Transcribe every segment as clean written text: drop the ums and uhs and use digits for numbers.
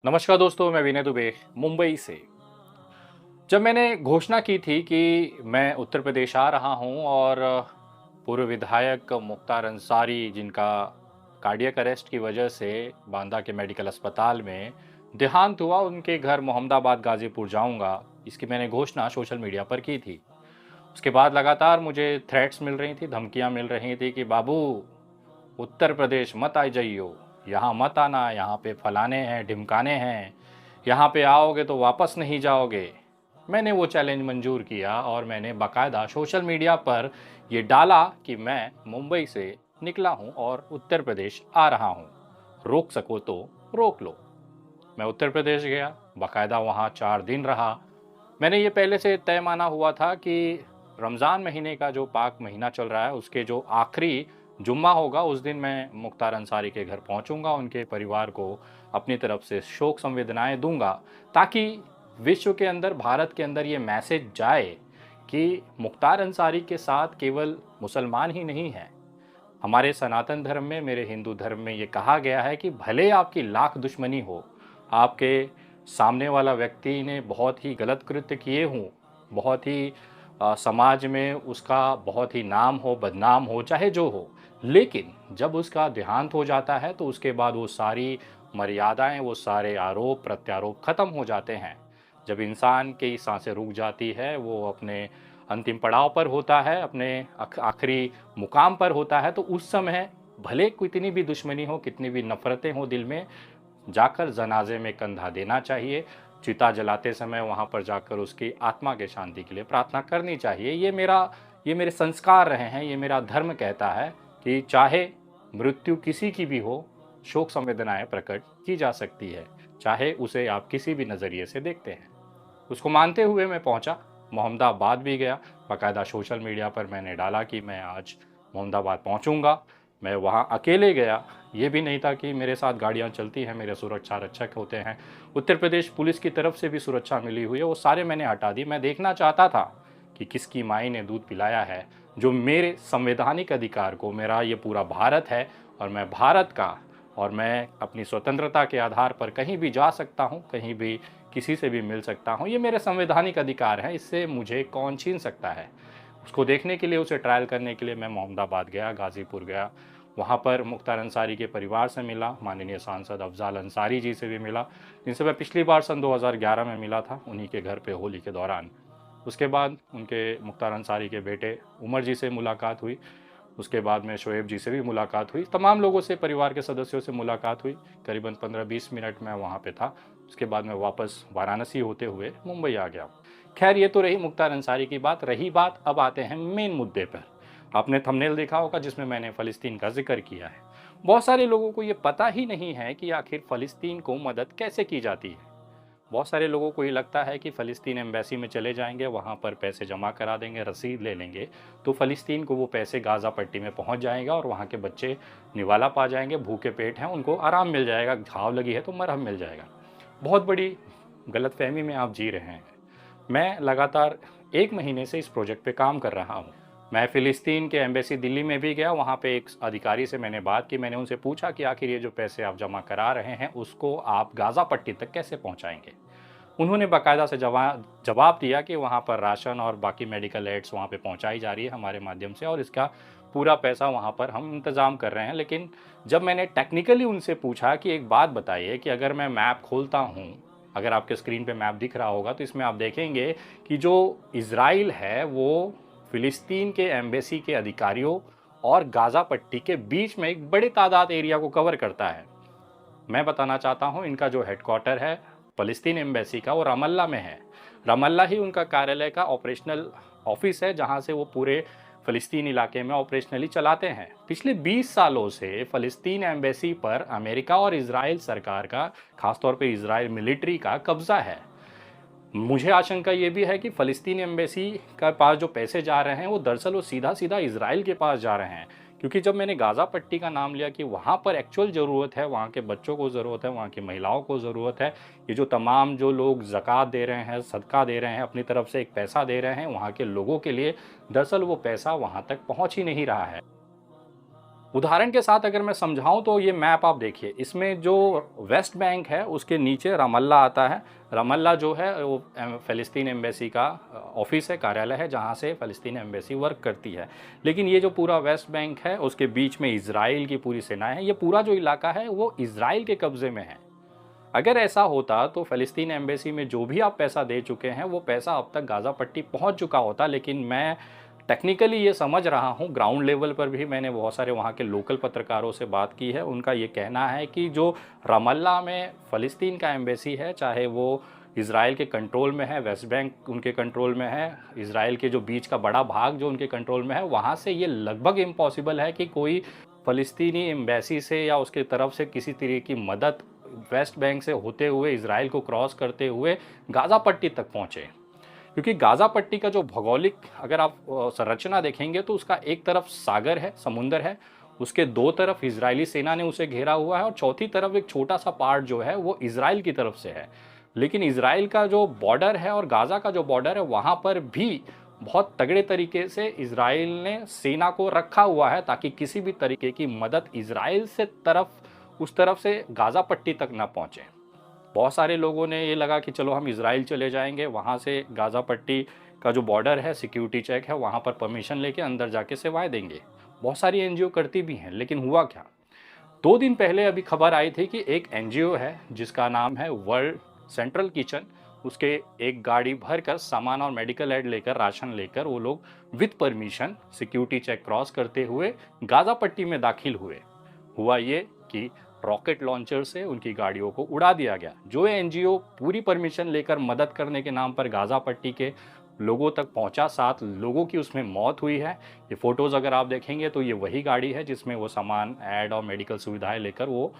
नमस्कार दोस्तों, मैं विनय दुबे मुंबई से। जब मैंने घोषणा की थी कि मैं उत्तर प्रदेश आ रहा हूं और पूर्व विधायक मुख्तार अंसारी जिनका कार्डियक अरेस्ट की वजह से बांदा के मेडिकल अस्पताल में देहांत हुआ, उनके घर मोहम्मदाबाद गाजीपुर जाऊंगा, इसकी मैंने घोषणा सोशल मीडिया पर की थी। उसके बाद लगातार मुझे थ्रेट्स मिल रही थी, धमकियां मिल रही थी कि बाबू उत्तर प्रदेश मत आ जाइयो, यहाँ मत आना, यहाँ पे फलाने हैं ढिमकाने हैं, यहाँ पे आओगे तो वापस नहीं जाओगे। मैंने वो चैलेंज मंजूर किया और मैंने बाकायदा सोशल मीडिया पर ये डाला कि मैं मुंबई से निकला हूँ और उत्तर प्रदेश आ रहा हूँ, रोक सको तो रोक लो। मैं उत्तर प्रदेश गया, बाकायदा वहाँ 4 दिन रहा। मैंने ये पहले से तय माना हुआ था कि रमज़ान महीने का जो पाक महीना चल रहा है उसके जो आखिरी जुम्मा होगा उस दिन मैं मुख्तार अंसारी के घर पहुंचूंगा, उनके परिवार को अपनी तरफ से शोक संवेदनाएं दूंगा, ताकि विश्व के अंदर, भारत के अंदर ये मैसेज जाए कि मुख्तार अंसारी के साथ केवल मुसलमान ही नहीं है। हमारे सनातन धर्म में, मेरे हिंदू धर्म में ये कहा गया है कि भले आपकी लाख दुश्मनी हो, आपके सामने वाला व्यक्ति ने बहुत ही गलत कृत्य किए हों, बहुत ही समाज में उसका बहुत ही नाम हो, बदनाम हो, चाहे जो हो, लेकिन जब उसका देहांत हो जाता है तो उसके बाद वो सारी मर्यादाएं, वो सारे आरोप प्रत्यारोप खत्म हो जाते हैं। जब इंसान की सांसें रुक जाती है, वो अपने अंतिम पड़ाव पर होता है, अपने आखिरी मुकाम पर होता है, तो उस समय भले कितनी भी दुश्मनी हो, कितनी भी नफरतें हो दिल में, जाकर जनाजे में कंधा देना चाहिए। चिता जलाते समय वहाँ पर जाकर उसकी आत्मा के शांति के लिए प्रार्थना करनी चाहिए। ये मेरे संस्कार रहे हैं, ये मेरा धर्म कहता है कि चाहे मृत्यु किसी की भी हो, शोक संवेदनाएं प्रकट की जा सकती है, चाहे उसे आप किसी भी नज़रिए से देखते हैं। उसको मानते हुए मैं पहुंचा, मोहम्मदाबाद भी गया। बाकायदा सोशल मीडिया पर मैंने डाला कि मैं आज मोहम्मदाबाद पहुंचूंगा। मैं वहां अकेले गया, ये भी नहीं था कि मेरे साथ गाड़ियां चलती हैं, मेरे सुरक्षा रक्षक होते हैं, उत्तर प्रदेश पुलिस की तरफ से भी सुरक्षा मिली हुई है, वो सारे मैंने हटा दी। मैं देखना चाहता था कि किसकी माई ने दूध पिलाया है, जो मेरे संवैधानिक अधिकार को, मेरा ये पूरा भारत है और मैं भारत का, और मैं अपनी स्वतंत्रता के आधार पर कहीं भी जा सकता हूँ, कहीं भी किसी से भी मिल सकता हूँ, ये मेरे संवैधानिक अधिकार हैं, इससे मुझे कौन छीन सकता है। उसको देखने के लिए, उसे ट्रायल करने के लिए मैं मोहम्मदाबाद गया, गाज़ीपुर गया। वहाँ पर मुख्तार अंसारी के परिवार से मिला, माननीय सांसद अफजाल अंसारी जी से भी मिला, जिनसे मैं पिछली बार सन 2011 में मिला था, उन्हीं के घर पे होली के दौरान। उसके बाद उनके, मुख्तार अंसारी के बेटे उमर जी से मुलाकात हुई। उसके बाद में शोएब जी से भी मुलाकात हुई, तमाम लोगों से, परिवार के सदस्यों से मुलाकात हुई। करीबन 15-20 मिनट मैं वहाँ पे था। उसके बाद मैं वापस वाराणसी होते हुए मुंबई आ गया। खैर, ये तो रही मुख्तार अंसारी की बात। रही बात, अब आते हैं मेन मुद्दे पर। आपने थंबनेल देखा होगा जिसमें मैंने फ़लस्तीन का जिक्र किया है। बहुत सारे लोगों को ये पता ही नहीं है कि आखिर फ़लस्तीन को मदद कैसे की जाती है। बहुत सारे लोगों को ये लगता है कि फ़लस्तीन एम्बेसी में चले जाएंगे, वहाँ पर पैसे जमा करा देंगे, रसीद ले लेंगे, तो फ़लस्तीन को वो पैसे गाज़ा पट्टी में पहुँच जाएगा और वहाँ के बच्चे निवाला पा जाएंगे, भूखे पेट हैं, उनको आराम मिल जाएगा, घाव लगी है तो मरहम मिल जाएगा। बहुत बड़ी गलतफहमी में आप जी रहे हैं। मैं लगातार 1 महीने से इस प्रोजेक्ट पे काम कर रहा हूँ। मैं फ़िलिस्तीन के एम्बेसी दिल्ली में भी गया, वहाँ पे एक अधिकारी से मैंने बात की। मैंने उनसे पूछा कि आखिर ये जो पैसे आप जमा करा रहे हैं उसको आप गाज़ा पट्टी तक कैसे पहुँचाएंगे। उन्होंने बाकायदा से जवाब दिया कि वहाँ पर राशन और बाकी मेडिकल एड्स वहाँ पे पहुँचाई जा रही है हमारे माध्यम से, और इसका पूरा पैसा वहाँ पर हम इंतज़ाम कर रहे हैं। लेकिन जब मैंने टेक्निकली उनसे पूछा कि एक बात बताइए कि अगर मैं मैप खोलता हूँ, अगर आपके स्क्रीन पे मैप दिख रहा होगा तो इसमें आप देखेंगे कि जो इज़राइल है वो फ़िलिस्तीन के एम्बेसी के अधिकारियों और गाज़ा पट्टी के बीच में एक बड़े तादाद एरिया को कवर करता है। मैं बताना चाहता हूं, इनका जो हेडक्वार्टर है फ़लस्तीन एम्बेसी का, वो रामल्ला में है। रामल्ला ही उनका कार्यालय का ऑपरेशनल ऑफिस है, जहां से वो पूरे फ़लस्तीन इलाके में ऑपरेशनली चलाते हैं। पिछले 20 सालों से फ़लस्तीन एम्बेसी पर अमेरिका और इजराइल सरकार का, खासतौर पे इजराइल मिलिट्री का कब्जा है। मुझे आशंका ये भी है कि फ़लस्तीन एम्बेसी के पास जो पैसे जा रहे हैं वो दरअसल वो सीधा सीधा इजराइल के पास जा रहे हैं। क्योंकि जब मैंने गाज़ा पट्टी का नाम लिया कि वहाँ पर एक्चुअल ज़रूरत है, वहाँ के बच्चों को ज़रूरत है, वहाँ की महिलाओं को ज़रूरत है, ये जो तमाम जो लोग ज़कात दे रहे हैं, सदका दे रहे हैं, अपनी तरफ से एक पैसा दे रहे हैं वहाँ के लोगों के लिए, दरअसल वो पैसा वहाँ तक पहुँच ही नहीं रहा है। उदाहरण के साथ अगर मैं समझाऊँ तो ये मैप आप देखिए, इसमें जो वेस्ट बैंक है उसके नीचे रमल्ला आता है। रमल्ला जो है वो फ़लस्तीन एम्बेसी का ऑफ़िस है, कार्यालय है, जहाँ से फ़लस्तीन एम्बेसी वर्क करती है। लेकिन ये जो पूरा वेस्ट बैंक है उसके बीच में इज़राइल की पूरी सेनाएँ हैं, ये पूरा जो इलाका है वो इज़राइल के कब्ज़े में है। अगर ऐसा होता तो फ़लस्तीन एम्बेसी में जो भी आप पैसा दे चुके हैं वो पैसा अब तक गाज़ा पट्टी पहुंच चुका होता, लेकिन मैं टेक्निकली ये समझ रहा हूँ, ग्राउंड लेवल पर भी मैंने बहुत सारे वहाँ के लोकल पत्रकारों से बात की है। उनका ये कहना है कि जो रमल्ला में फ़लस्तीन का एम्बेसी है, चाहे वो इज़राइल के कंट्रोल में है, वेस्ट बैंक उनके कंट्रोल में है, इज़राइल के जो बीच का बड़ा भाग जो उनके कंट्रोल में है, वहाँ से ये लगभग इम्पॉसिबल है कि कोई फ़लस्तीनी एम्बेसी से या उसकी तरफ से किसी तरह की मदद वेस्ट बैंक से होते हुए इज़राइल को क्रॉस करते हुए गाज़ा पट्टी तक पहुँचे। क्योंकि गाज़ा पट्टी का जो भौगोलिक अगर आप संरचना देखेंगे तो उसका एक तरफ सागर है, समुंदर है, उसके दो तरफ इजरायली सेना ने उसे घेरा हुआ है और चौथी तरफ एक छोटा सा पार्ट जो है वो इजराइल की तरफ से है। लेकिन इजराइल का जो बॉर्डर है और गाज़ा का जो बॉर्डर है वहाँ पर भी बहुत तगड़े तरीके से इजराइल ने सेना को रखा हुआ है ताकि किसी भी तरीके की मदद इजराइल से तरफ उस तरफ से गाज़ा पट्टी तक ना पहुँचे। बहुत सारे लोगों ने ये लगा कि चलो हम इज़राइल चले जाएंगे, वहाँ से गाज़ा पट्टी का जो बॉर्डर है, सिक्योरिटी चेक है, वहाँ पर परमिशन लेके अंदर जाके सेवाएं देंगे। बहुत सारी एनजीओ करती भी हैं, लेकिन हुआ क्या? 2 दिन पहले अभी खबर आई थी कि एक एनजीओ है जिसका नाम है वर्ल्ड सेंट्रल किचन, उसके एक गाड़ी भरकर सामान और मेडिकल एड लेकर, राशन लेकर वो लोग with permission security check cross करते हुए गाज़ा पट्टी में दाखिल हुए। हुआ ये कि रॉकेट लॉन्चर से उनकी गाड़ियों को उड़ा दिया गया। जो एनजीओ पूरी परमिशन लेकर मदद करने के नाम पर गाज़ा पट्टी के लोगों तक पहुंचा, 7 लोगों की उसमें मौत हुई है। ये फोटोज़ अगर आप देखेंगे तो ये वही गाड़ी है जिसमें वो सामान, एड और मेडिकल सुविधाएं लेकर वो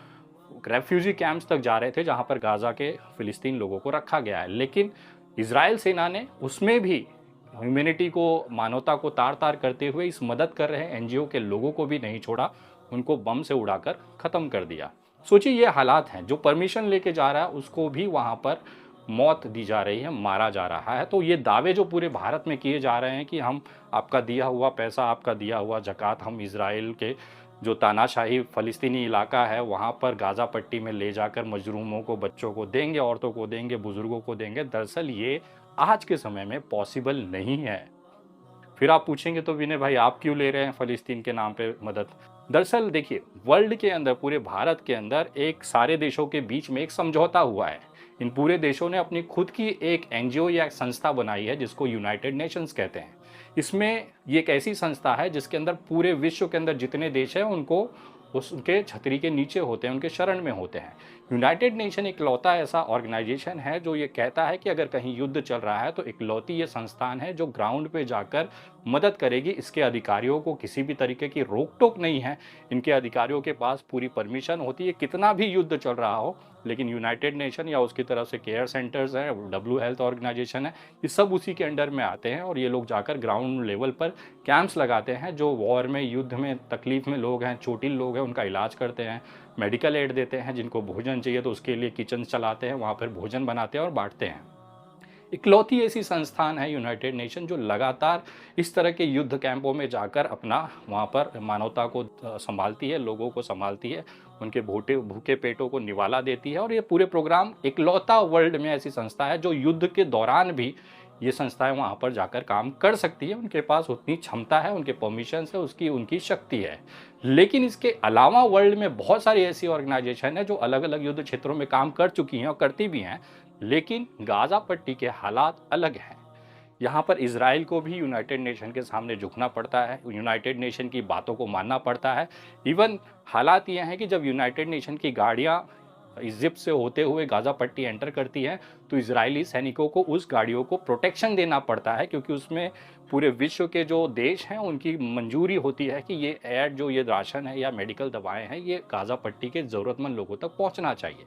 रेफ्यूजी कैंप्स तक जा रहे थे जहां पर गाज़ा के फ़िलिस्तीन लोगों को रखा गया है। लेकिन इजराइल सेना ने उसमें भी ह्यूमैनिटी को, मानवता को तार-तार करते हुए इस मदद कर रहे एनजीओ के लोगों को भी नहीं छोड़ा, उनको बम से उड़ाकर ख़त्म कर दिया। सोचिए ये हालात हैं, जो परमिशन लेके जा रहा है उसको भी वहाँ पर मौत दी जा रही है, मारा जा रहा है। तो ये दावे जो पूरे भारत में किए जा रहे हैं कि हम आपका दिया हुआ पैसा, आपका दिया हुआ ज़कात हम इज़राइल के जो तानाशाही फ़लस्तीनी इलाका है वहाँ पर गाज़ा पट्टी में ले जाकर मजलूमों को, बच्चों को देंगे, औरतों को देंगे, बुज़ुर्गों को देंगे, दरअसल ये आज के समय में पॉसिबल नहीं है। फिर आप पूछेंगे तो विनय भाई आप क्यों ले रहे हैं फ़लस्तीन के नाम पे मदद? दरअसल देखिए, वर्ल्ड के अंदर, पूरे भारत के अंदर एक सारे देशों के बीच में एक समझौता हुआ है। इन पूरे देशों ने अपनी खुद की एक एनजीओ या एक संस्था बनाई है जिसको यूनाइटेड नेशंस कहते हैं। इसमें ये एक ऐसी संस्था है जिसके अंदर पूरे विश्व के अंदर जितने देश हैं उनको उसके छतरी के नीचे होते हैं, उनके शरण में होते हैं। यूनाइटेड नेशन इकलौता ऐसा ऑर्गेनाइजेशन है जो ये कहता है कि अगर कहीं युद्ध चल रहा है तो इकलौती ये संस्थान है जो ग्राउंड पे जाकर मदद करेगी। इसके अधिकारियों को किसी भी तरीके की रोक टोक नहीं है, इनके अधिकारियों के पास पूरी परमिशन होती है कितना भी युद्ध चल रहा हो। लेकिन यूनाइटेड नेशन या उसकी तरफ से केयर सेंटर्स हैं, डब्ल्यू हेल्थ ऑर्गेनाइजेशन है, ये सब उसी के अंडर में आते हैं और ये लोग जाकर ग्राउंड लेवल पर कैंप्स लगाते हैं। जो वॉर में, युद्ध में, तकलीफ में लोग हैं, चोटिल लोग हैं, उनका इलाज करते हैं, मेडिकल एड देते हैं, जिनको भोजन चाहिए तो उसके लिए किचन चलाते हैं, वहाँ पर भोजन बनाते हैं और बांटते हैं। इकलौती ऐसी संस्थान है यूनाइटेड नेशन जो लगातार इस तरह के युद्ध कैंपों में जाकर अपना वहाँ पर मानवता को संभालती है, लोगों को संभालती है, उनके भूखे पेटों को निवाला देती है। और ये पूरे प्रोग्राम इकलौता वर्ल्ड में ऐसी संस्था है जो युद्ध के दौरान भी ये संस्थाएं वहाँ पर जाकर काम कर सकती है। उनके पास उतनी क्षमता है, उनके परमिशन है, उसकी उनकी शक्ति है। लेकिन इसके अलावा वर्ल्ड में बहुत सारी ऐसी ऑर्गेनाइजेशन है जो अलग अलग युद्ध क्षेत्रों में काम कर चुकी हैं और करती भी हैं। लेकिन गाज़ा पट्टी के हालात अलग हैं। यहाँ पर इजराइल को भी यूनाइटेड नेशन के सामने झुकना पड़ता है, यूनाइटेड नेशन की बातों को मानना पड़ता है। इवन हालात ये हैं कि जब यूनाइटेड नेशन की गाड़ियाँ इजिप्ट से होते हुए गाज़ा पट्टी एंटर करती हैं तो इजरायली सैनिकों को उस गाड़ियों को प्रोटेक्शन देना पड़ता है, क्योंकि उसमें पूरे विश्व के जो देश हैं उनकी मंजूरी होती है कि ये एड, जो ये राशन है या मेडिकल दवाएं हैं, ये गाज़ा पट्टी के ज़रूरतमंद लोगों तक पहुंचना चाहिए।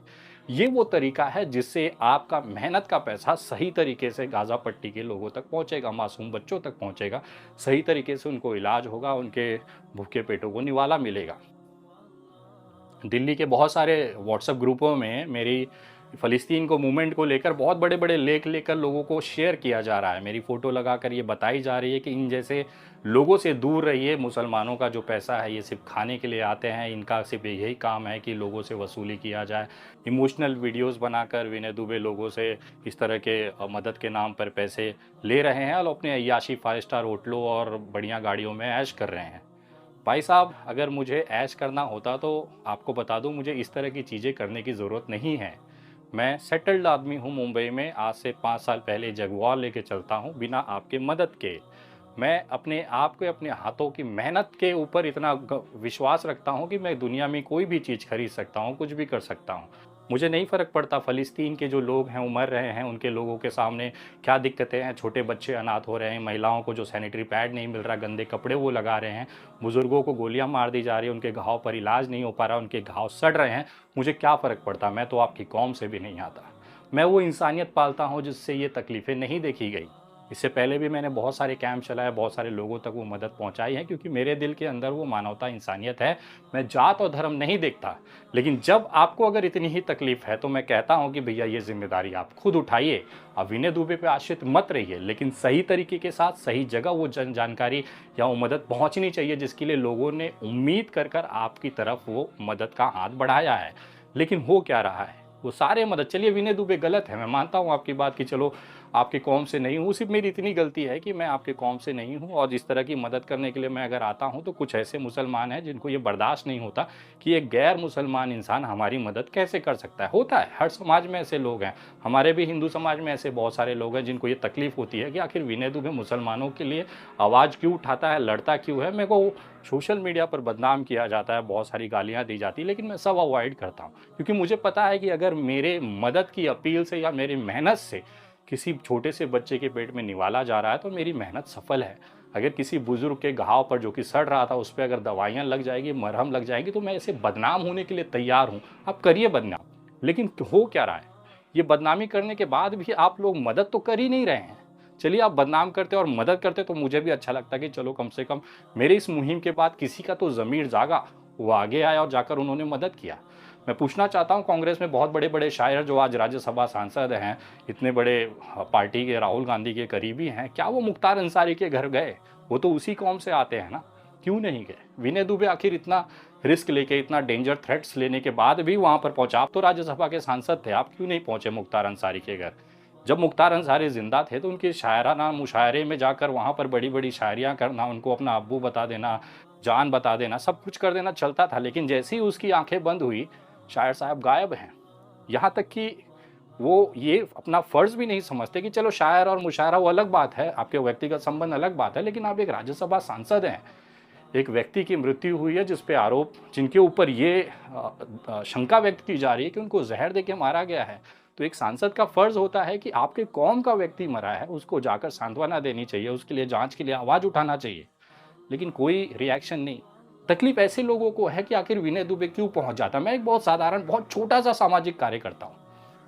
ये वो तरीका है जिससे आपका मेहनत का पैसा सही तरीके से गाज़ा पट्टी के लोगों तक पहुंचेगा, मासूम बच्चों तक पहुंचेगा, सही तरीके से उनको इलाज होगा, उनके भूखे पेटों को निवाला मिलेगा। दिल्ली के बहुत सारे व्हाट्सएप ग्रुपों में मेरी फ़लस्तीन को मूवमेंट को लेकर बहुत बड़े-बड़े लेख लेकर लोगों को शेयर किया जा रहा है। मेरी फ़ोटो लगाकर ये बताई जा रही है कि इन जैसे लोगों से दूर रहिए, मुसलमानों का जो पैसा है ये सिर्फ़ खाने के लिए आते हैं, इनका सिर्फ़ यही काम है कि लोगों से वसूली किया जाए। इमोशनल वीडियोज़ बनाकर विनय दुबे लोगों से इस तरह के मदद के नाम पर पैसे ले रहे हैं और अपने अय्याशी 5 स्टार होटलों और बढ़िया गाड़ियों में ऐश कर रहे हैं। भाई साहब, अगर मुझे ऐश करना होता तो आपको बता दूं, मुझे इस तरह की चीज़ें करने की ज़रूरत नहीं है। मैं सेटल्ड आदमी हूं मुंबई में, आज से 5 साल पहले जगुआर लेके चलता हूं बिना आपके मदद के। मैं अपने आप को अपने हाथों की मेहनत के ऊपर इतना विश्वास रखता हूं कि मैं दुनिया में कोई भी चीज़ खरीद सकता हूं, कुछ भी कर सकता हूं। मुझे नहीं फ़र्क पड़ता फ़लस्तीन के जो लोग हैं वो मर रहे हैं, उनके लोगों के सामने क्या दिक्कतें हैं। छोटे बच्चे अनाथ हो रहे हैं, महिलाओं को जो सैनिटरी पैड नहीं मिल रहा, गंदे कपड़े वो लगा रहे हैं, बुज़ुर्गों को गोलियां मार दी जा रही है, उनके घाव पर इलाज नहीं हो पा रहा, उनके घाव सड़ रहे हैं। मुझे क्या फ़र्क पड़ता, मैं तो आपकी कौम से भी नहीं आता। मैं वो इंसानियत पालता हूँ जिससे ये तकलीफ़ें नहीं देखी गई। इससे पहले भी मैंने बहुत सारे कैंप चलाए, बहुत सारे लोगों तक वो मदद पहुंचाई है, क्योंकि मेरे दिल के अंदर वो मानवता, इंसानियत है। मैं जात और धर्म नहीं देखता। लेकिन जब आपको अगर इतनी ही तकलीफ है तो मैं कहता हूं कि भैया ये जिम्मेदारी आप खुद उठाइए। अब विनय दुबे पे आश्रित मत रहिए, लेकिन सही तरीके के साथ सही जगह वो जानकारी या वो मदद पहुंचनी चाहिए जिसके लिए लोगों ने उम्मीद कर कर आपकी तरफ वो मदद का हाथ बढ़ाया है। लेकिन हो क्या रहा है, वो सारे मदद, चलिए विनय दुबे गलत है, मैं मानता हूँ आपकी बात कि चलो आपके कौम से नहीं हूँ, सिर्फ मेरी इतनी गलती है कि मैं आपके कौम से नहीं हूँ और इस तरह की मदद करने के लिए मैं अगर आता हूँ तो कुछ ऐसे मुसलमान हैं जिनको ये बर्दाश्त नहीं होता कि एक गैर मुसलमान इंसान हमारी मदद कैसे कर सकता है। होता है, हर समाज में ऐसे लोग हैं, हमारे भी हिंदू समाज में ऐसे बहुत सारे लोग हैं जिनको ये तकलीफ होती है कि आखिर विनय दुबे मुसलमानों के लिए आवाज़ क्यों उठाता है, लड़ता क्यों है। मेरे को सोशल मीडिया पर बदनाम किया जाता है, बहुत सारी गालियाँ दी जाती है, लेकिन मैं सब अवॉइड करता हूँ, क्योंकि मुझे पता है कि अगर मेरे मदद की अपील से या मेरी मेहनत से किसी छोटे से बच्चे के पेट में निवाला जा रहा है तो मेरी मेहनत सफल है। अगर किसी बुजुर्ग के घाव पर जो कि सड़ रहा था उस पर अगर दवाइयाँ लग जाएगी, मरहम लग जाएगी, तो मैं ऐसे बदनाम होने के लिए तैयार हूँ। आप करिए बदनाम, लेकिन हो क्या रहा है, ये बदनामी करने के बाद भी आप लोग मदद तो कर ही नहीं रहे हैं। चलिए आप बदनाम करते और मदद करते तो मुझे भी अच्छा लगता कि चलो कम से कम मेरे इस मुहिम के बाद किसी का तो ज़मीर जागा, वो आगे आया और जाकर उन्होंने मदद किया। मैं पूछना चाहता हूँ, कांग्रेस में बहुत बड़े बड़े शायर जो आज राज्यसभा सांसद हैं, इतने बड़े पार्टी के राहुल गांधी के करीबी हैं, क्या वो मुख्तार अंसारी के घर गए? वो तो उसी कौम से आते हैं ना, क्यों नहीं गए? विनय दुबे आखिर इतना रिस्क लेके, इतना डेंजर थ्रेट्स लेने के बाद भी वहां पर पहुंचा। आप तो राज्यसभा के सांसद थे, आप क्यों नहीं पहुंचे मुख्तार अंसारी के घर? जब मुख्तार अंसारी जिंदा थे तो उनके शायराना मुशायरे में जाकर वहां पर बड़ी बड़ी शायरियां करना, उनको अपना अब्बू बता देना, जान बता देना, सब कुछ कर देना चलता था। लेकिन जैसे ही उसकी आंखें बंद हुई, शायर साहब गायब हैं। यहाँ तक कि वो ये अपना फ़र्ज़ भी नहीं समझते कि चलो शायर और मुशायरा वो अलग बात है, आपके व्यक्तिगत संबंध अलग बात है, लेकिन आप एक राज्यसभा सांसद हैं। एक व्यक्ति की मृत्यु हुई है जिस पे आरोप, जिनके ऊपर ये शंका व्यक्त की जा रही है कि उनको ज़हर देके मारा गया है। तो एक सांसद का फ़र्ज़ होता है कि आपके कौम का व्यक्ति मरा है, उसको जाकर सांत्वना देनी चाहिए, उसके लिए जाँच के लिए आवाज़ उठाना चाहिए। लेकिन कोई रिएक्शन नहीं। तकलीफ ऐसे लोगों को है कि आखिर विनय दुबे क्यों पहुंच जाता। मैं एक बहुत साधारण, बहुत छोटा सा सामाजिक कार्य करता हूँ,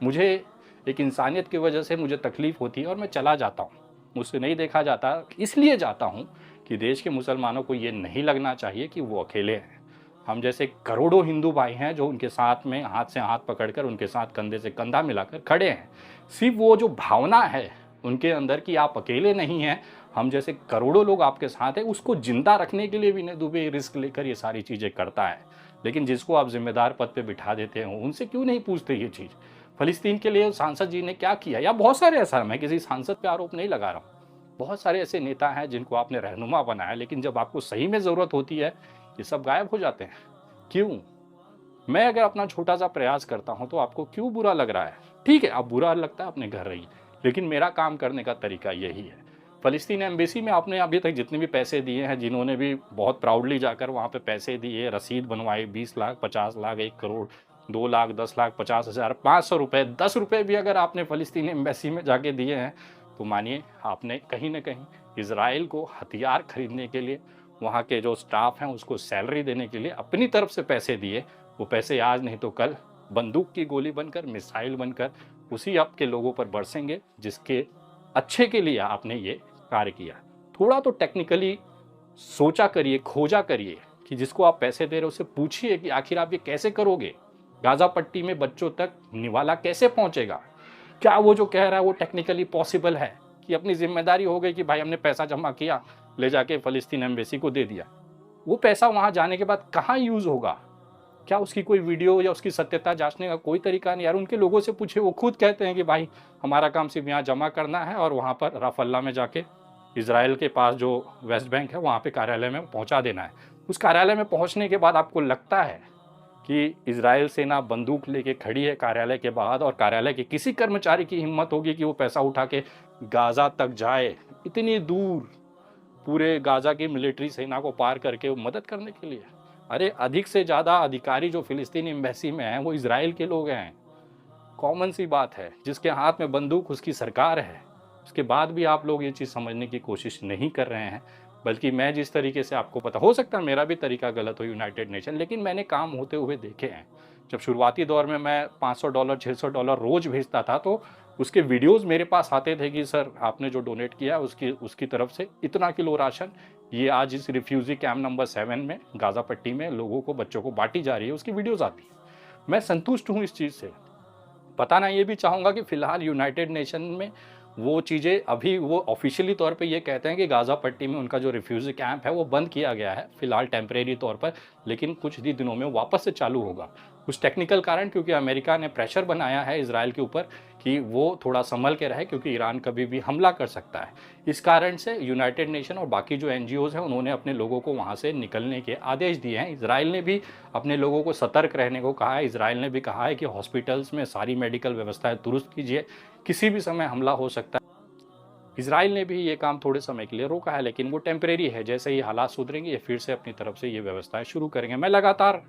मुझे एक इंसानियत की वजह से मुझे तकलीफ होती है और मैं चला जाता हूँ। मुझसे नहीं देखा जाता, इसलिए जाता हूँ कि देश के मुसलमानों को ये नहीं लगना चाहिए कि वो अकेले हैं। हम जैसे करोड़ों हिंदू भाई हैं जो उनके साथ में हाथ से हाथ पकड़कर, उनके साथ कंधे से कंधा मिलाकर खड़े हैं। सिर्फ वो जो भावना है उनके अंदर कि आप अकेले नहीं हैं, हम जैसे करोड़ों लोग आपके साथ हैं, उसको जिंदा रखने के लिए विनय दुबे रिस्क लेकर ये सारी चीज़ें करता है। लेकिन जिसको आप जिम्मेदार पद पे बिठा देते हो उनसे क्यों नहीं पूछते ये चीज़? फ़लस्तीन के लिए सांसद जी ने क्या किया, या बहुत सारे ऐसा, मैं किसी सांसद पे आरोप नहीं लगा रहा हूँ, बहुत सारे ऐसे नेता हैं जिनको आपने रहनुमा बनाया, लेकिन जब आपको सही में ज़रूरत होती है ये सब गायब हो जाते हैं। क्यों? मैं अगर अपना छोटा सा प्रयास करता हूं तो आपको क्यों बुरा लग रहा है? ठीक है, आप बुरा लगता है अपने घर रहिए, लेकिन मेरा काम करने का तरीका यही है। फ़लस्तीन एम्बेसी में आपने अभी तक जितने भी पैसे दिए हैं, जिन्होंने भी बहुत प्राउडली जाकर वहाँ पे पैसे दिए, रसीद बनवाई, 20 लाख, 50 लाख, 1 करोड़, 2 लाख, 10 लाख, 50,000, 500 रुपये, 10 रुपये भी अगर आपने फ़लस्तीन एम्बेसी में जाके दिए हैं, तो मानिए आपने कहीं न कहीं इज़राइल को हथियार खरीदने के लिए, वहाँ के जो स्टाफ हैं उसको सैलरी देने के लिए अपनी तरफ से पैसे दिए। वो पैसे आज नहीं तो कल बंदूक की गोली बनकर, मिसाइल बनकर उसी आपके लोगों पर बरसेंगे जिसके अच्छे के लिए आपने ये कार्य किया। थोड़ा तो टेक्निकली सोचा करिए, खोजा करिए कि जिसको आप पैसे दे रहे हो उससे पूछिए कि आखिर आप ये कैसे करोगे? गाज़ा पट्टी में बच्चों तक निवाला कैसे पहुँचेगा? क्या वो जो कह रहा है वो टेक्निकली पॉसिबल है कि अपनी ज़िम्मेदारी हो गई कि भाई हमने पैसा जमा किया, ले जाके फ़लस्तीन एम्बेसी को दे दिया। वो पैसा वहाँ जाने के बाद कहाँ यूज़ होगा? क्या उसकी कोई वीडियो या उसकी सत्यता जाँचने का कोई तरीका नहीं? यार उनके लोगों से पूछिए, वो खुद कहते हैं कि भाई हमारा काम सिर्फ़ यहाँ जमा करना है और वहाँ पर राफ़ल्ला में जाके इज़राइल के पास जो वेस्ट बैंक है वहाँ पे कार्यालय में पहुँचा देना है। उस कार्यालय में पहुँचने के बाद आपको लगता है कि इज़राइल सेना बंदूक लेके खड़ी है कार्यालय के बाहर और कार्यालय के किसी कर्मचारी की हिम्मत होगी कि वो पैसा उठा के गाज़ा तक जाए, इतनी दूर पूरे गाज़ा की मिलिट्री सेना को पार करके वो मदद करने के लिए? अरे अधिक से ज़्यादा अधिकारी जो फ़िलिस्तीन एम्बेसी में हैं वो इज़राइल के लोग हैं। कॉमन सी बात है, जिसके हाथ में बंदूक उसकी सरकार है। उसके बाद भी आप लोग ये चीज़ समझने की कोशिश नहीं कर रहे हैं, बल्कि मैं जिस तरीके से आपको पता हो सकता है मेरा भी तरीका गलत हो यूनाइटेड नेशन, लेकिन मैंने काम होते हुए देखे हैं। जब शुरुआती दौर में मैं $500 $600 रोज़ भेजता था तो उसके वीडियोज़ मेरे पास आते थे कि सर आपने जो डोनेट किया उसकी उसकी तरफ से इतना किलो राशन ये आज इस रिफ्यूज़ी कैंप नंबर 7 में गाज़ा पट्टी में लोगों को, बच्चों को बाँटी जा रही है, उसकी वीडियोज़ आती हैं। मैं संतुष्ट हूँ इस चीज़ से। बताना ये भी चाहूँगा कि फ़िलहाल यूनाइटेड नेशन में वो चीज़ें अभी वो ऑफ़िशियली तौर पे ये कहते हैं कि गाज़ा पट्टी में उनका जो रिफ्यूज़ी कैंप है वो बंद किया गया है, फ़िलहाल टेम्परेरी तौर पर, लेकिन कुछ ही दिनों में वापस से चालू होगा। कुछ टेक्निकल कारण, क्योंकि अमेरिका ने प्रेशर बनाया है इज़राइल के ऊपर कि वो थोड़ा सँभल के रहे, क्योंकि ईरान कभी भी हमला कर सकता है। इस कारण से यूनाइटेड नेशन और बाकी जो एनजीओज़ हैं उन्होंने अपने लोगों को वहाँ से निकलने के आदेश दिए हैं। इज़राइल ने भी अपने लोगों को सतर्क रहने को कहा है। इज़राइल ने भी कहा है कि हॉस्पिटल्स में सारी मेडिकल व्यवस्थाएँ दुरुस्त कीजिए, किसी भी समय हमला हो सकता है। इज़राइल ने भी ये काम थोड़े समय के लिए रोका है, लेकिन वो टेम्परेरी है। जैसे ही हालात सुधरेंगे ये फिर से अपनी तरफ से ये व्यवस्थाएँ शुरू करेंगे। मैं लगातार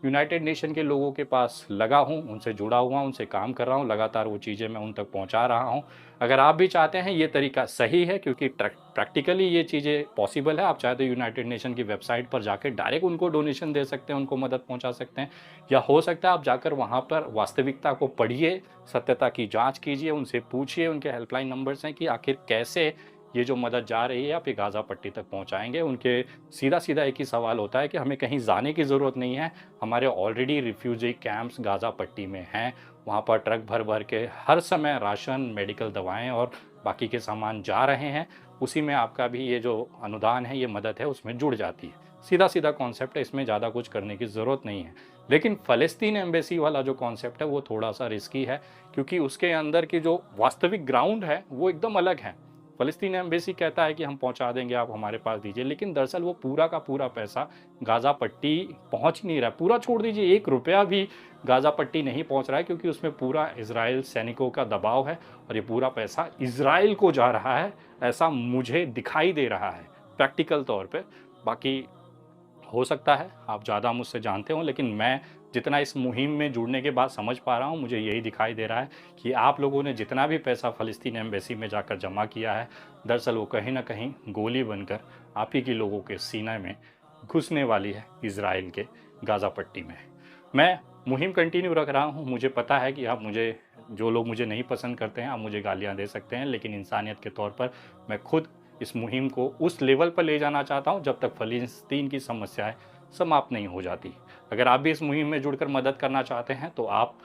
यूनाइटेड नेशन के लोगों के पास लगा हूँ, उनसे जुड़ा हुआ हूँ, उनसे काम कर रहा हूँ, लगातार वो चीज़ें मैं उन तक पहुँचा रहा हूँ। अगर आप भी चाहते हैं ये तरीका सही है, क्योंकि प्रैक्टिकली ये चीज़ें पॉसिबल है। आप चाहे तो यूनाइटेड नेशन की वेबसाइट पर जाके डायरेक्ट उनको डोनेशन दे सकते हैं, उनको मदद पहुँचा सकते हैं, या हो सकता है आप जाकर वहाँ पर वास्तविकता को पढ़िए, सत्यता की जाँच कीजिए, उनसे पूछिए, उनके हेल्पलाइन नंबर्स हैं कि आखिर कैसे ये जो मदद जा रही है आप ये गाज़ा पट्टी तक पहुँचाएँगे। उनके सीधा-सीधा एक ही सवाल होता है कि हमें कहीं जाने की ज़रूरत नहीं है, हमारे ऑलरेडी रिफ्यूजी कैंप्स गाज़ा पट्टी में हैं, वहाँ पर ट्रक भर-भर के हर समय राशन, मेडिकल दवाएँ और बाकी के सामान जा रहे हैं, उसी में आपका भी ये जो अनुदान है, ये मदद है, उसमें जुड़ जाती है। सीधा-सीधा कॉन्सेप्ट है, इसमें ज़्यादा कुछ करने की ज़रूरत नहीं है। लेकिन फ़लस्तीन एम्बेसी वाला जो कॉन्सेप्ट है, वो थोड़ा-सा रिस्की है, क्योंकि उसके अंदर की जो वास्तविक ग्राउंड है, वो एकदम अलग है। फ़लस्तीन एम्बेसी कहता है कि हम पहुँचा देंगे, आप हमारे पास दीजिए, लेकिन दरअसल वो पूरा का पूरा पैसा गाज़ा पट्टी पहुँच ही नहीं रहा है। पूरा छोड़ दीजिए, ₹1 भी गाज़ा पट्टी नहीं पहुँच रहा है, क्योंकि उसमें पूरा इज़राइल सैनिकों का दबाव है और ये पूरा पैसा इज़राइल को जा रहा है, ऐसा मुझे दिखाई दे रहा है प्रैक्टिकल तौर पे। बाकी हो सकता है आप ज़्यादा मुझसे जानते हो, लेकिन मैं जितना इस मुहिम में जुड़ने के बाद समझ पा रहा हूँ, मुझे यही दिखाई दे रहा है कि आप लोगों ने जितना भी पैसा फ़लस्तीन एम्बेसी में जाकर जमा किया है, दरअसल वो कहीं न कहीं गोली बनकर आप ही के लोगों के सीने में घुसने वाली है, इज़राइल के गाज़ा पट्टी में। मैं मुहिम कंटिन्यू रख रहा हूँ, मुझे पता है कि आप मुझे, जो लोग मुझे नहीं पसंद करते हैं, आप मुझे गालियाँ दे सकते हैं, लेकिन इंसानियत के तौर पर मैं खुद इस मुहिम को उस लेवल पर ले जाना चाहता हूँ जब तक फ़लस्तीन की समस्याएँ समाप्त नहीं हो जाती। अगर आप भी इस मुहिम में जुड़कर मदद करना चाहते हैं तो आप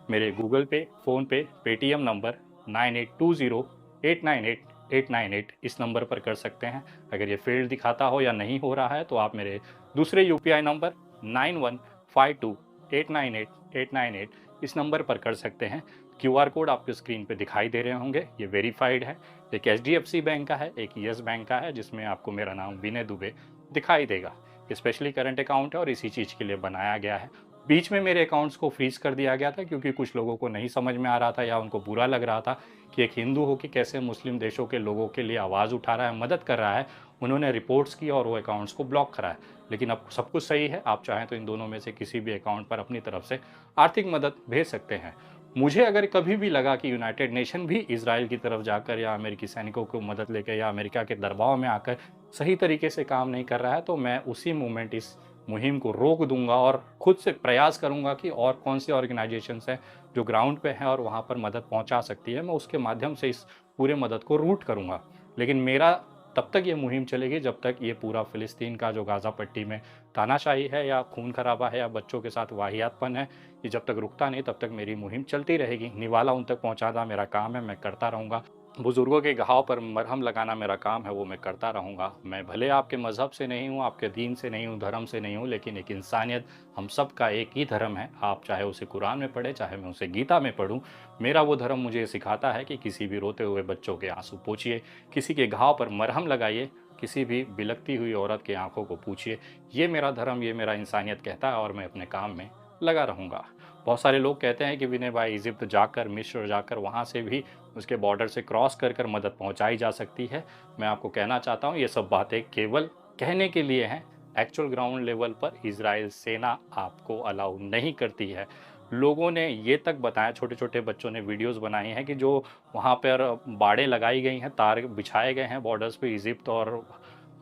मेरे गूगल पे, फ़ोनपे, पेटीएम नंबर 9820898898 इस नंबर पर कर सकते हैं। अगर ये फ़ेल्ड दिखाता हो या नहीं हो रहा है तो आप मेरे दूसरे यूपीआई नंबर 9152898898 इस नंबर पर कर सकते हैं। क्यूआर कोड आपको स्क्रीन पे दिखाई दे रहे होंगे, ये वेरीफाइड है। एक एचडीएफसी बैंक का है, एक येस बैंक का है, जिसमें आपको मेरा नाम विनय दुबे दिखाई देगा। स्पेशली करंट अकाउंट है और इसी चीज़ के लिए बनाया गया है। बीच में मेरे अकाउंट्स को फ्रीज़ कर दिया गया था, क्योंकि कुछ लोगों को नहीं समझ में आ रहा था या उनको बुरा लग रहा था कि एक हिंदू हो के कैसे मुस्लिम देशों के लोगों के लिए आवाज़ उठा रहा है, मदद कर रहा है। उन्होंने रिपोर्ट्स की और वो अकाउंट्स को ब्लॉक कराया। लेकिन अब सब कुछ सही है, आप चाहें तो इन दोनों में से किसी भी अकाउंट पर अपनी तरफ से आर्थिक मदद भेज सकते हैं। मुझे अगर कभी भी लगा कि यूनाइटेड नेशन भी इज़राइल की तरफ जाकर या अमेरिकी सैनिकों को मदद लेकर या अमेरिका के दबाव में आकर सही तरीके से काम नहीं कर रहा है, तो मैं उसी मोमेंट इस मुहिम को रोक दूंगा और खुद से प्रयास करूंगा कि और कौन सी ऑर्गेनाइजेशंस हैं जो ग्राउंड पे हैं और वहाँ पर मदद पहुँचा सकती है, मैं उसके माध्यम से इस पूरे मदद को रूट करूँगा। लेकिन मेरा तब तक ये मुहिम चलेगी जब तक ये पूरा फ़िलिस्तीन का जो गाज़ा पट्टी में तानाशाही है या खून खराबा है या बच्चों के साथ वाहियातपन है, ये जब तक रुकता नहीं तब तक मेरी मुहिम चलती रहेगी। निवाला उन तक पहुँचाना मेरा काम है, मैं करता रहूँगा। बुज़ुर्गों के घाव पर मरहम लगाना मेरा काम है, वो मैं करता रहूँगा। मैं भले आपके मज़हब से नहीं हूँ, आपके दीन से नहीं हूँ, धर्म से नहीं हूँ, लेकिन एक इंसानियत, हम सब का एक ही धर्म है। आप चाहे उसे कुरान में पढ़ें, चाहे मैं उसे गीता में पढ़ूँ, मेरा वो धर्म मुझे ये सिखाता है कि किसी भी रोते हुए बच्चों के आँसू पोंछिए, किसी के घाव पर मरहम लगाइए, किसी भी बिलखती हुई औरत की आँखों को पूछिए। ये मेरा धर्म, ये मेरा इंसानियत कहता है और मैं अपने काम में लगा रहूँगा। बहुत सारे लोग कहते हैं कि विनय भाई इजिप्ट जाकर, मिस्र जाकर, वहाँ से भी उसके बॉर्डर से क्रॉस कर कर मदद पहुँचाई जा सकती है। मैं आपको कहना चाहता हूँ ये सब बातें केवल कहने के लिए हैं। एक्चुअल ग्राउंड लेवल पर इज़राइल सेना आपको अलाउ नहीं करती है। लोगों ने ये तक बताया, छोटे-छोटे बच्चों ने वीडियोज़ बनाए हैं कि जो वहाँ पर बाड़ें लगाई गई हैं, तार बिछाए गए हैं बॉर्डर्स पे इजिप्ट और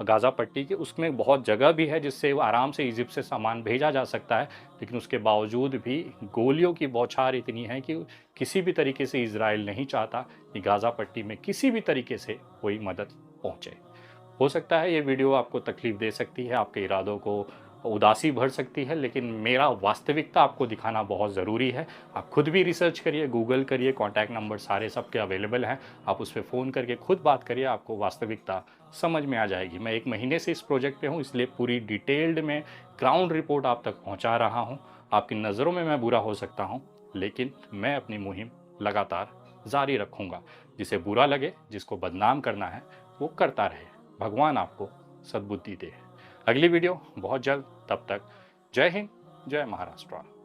गाज़ा पट्टी के, उसमें बहुत जगह भी है जिससे आराम से इजिप्ट से सामान भेजा जा सकता है। लेकिन उसके बावजूद भी गोलियों की बौछार इतनी है कि किसी भी तरीके से इज़राइल नहीं चाहता कि गाज़ा पट्टी में किसी भी तरीके से कोई मदद पहुँचे। हो सकता है ये वीडियो आपको तकलीफ़ दे सकती है, आपके इरादों को उदासी भर सकती है, लेकिन मेरा वास्तविकता आपको दिखाना बहुत ज़रूरी है। आप खुद भी रिसर्च करिए, गूगल करिए, कॉन्टैक्ट नंबर सारे सबके अवेलेबल हैं। आप उस पे फ़ोन करके खुद बात करिए, आपको वास्तविकता समझ में आ जाएगी। मैं 1 महीने से इस प्रोजेक्ट पे हूँ, इसलिए पूरी डिटेल्ड में ग्राउंड रिपोर्ट आप तक पहुँचा रहा हूँ। आपकी नज़रों में मैं बुरा हो सकता हूँ, लेकिन मैं अपनी मुहिम लगातार जारी रखूँगा। जिसे बुरा लगे, जिसको बदनाम करना है, वो करता रहे। भगवान आपको सद्बुद्धि दे। अगली वीडियो बहुत जल्द, तब तक जय हिंद, जय महाराष्ट्र।